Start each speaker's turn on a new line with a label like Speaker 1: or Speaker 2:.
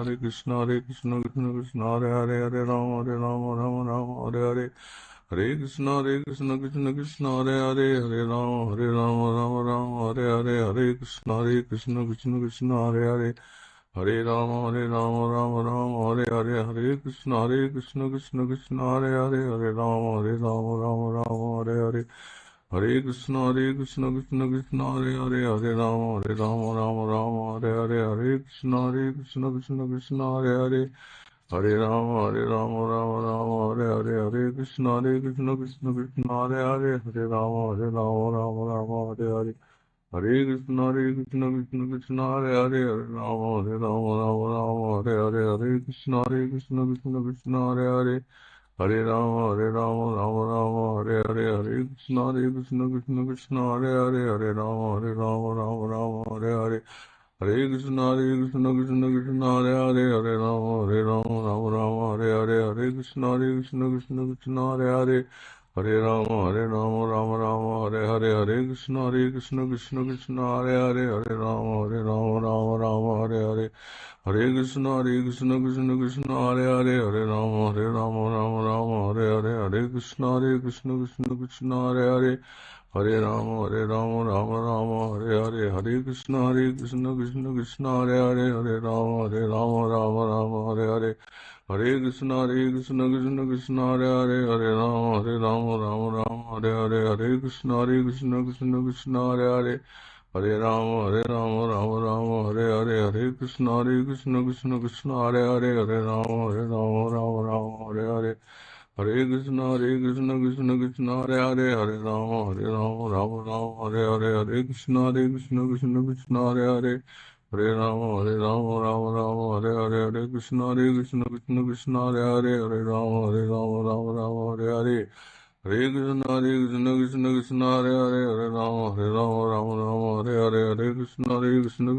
Speaker 1: Hare Krishna Krishna Krishna Hare Hare Hare Rama Rama Rama Hare Hare Hare Krishna Krishna Krishna Hare Rama Rama Hare Hare Hare Krishna Krishna Hare Rama Hare Hare Krishna Krishna Hare Rama Hare Hare Hare Krishna Krishna Hare Rama Hare Krishna Hare Rama Hare Krishna Hare Rama Hare Hare Krishna Hare Rama Krishna Hare Rama Krishna Hare Hare Hare Krishna, Hare Rama, Hare Krishna, Hare Rama, Hare Krishna, Hare Rama, Hare Krishna, Hare Krishna, Krishna Krishna,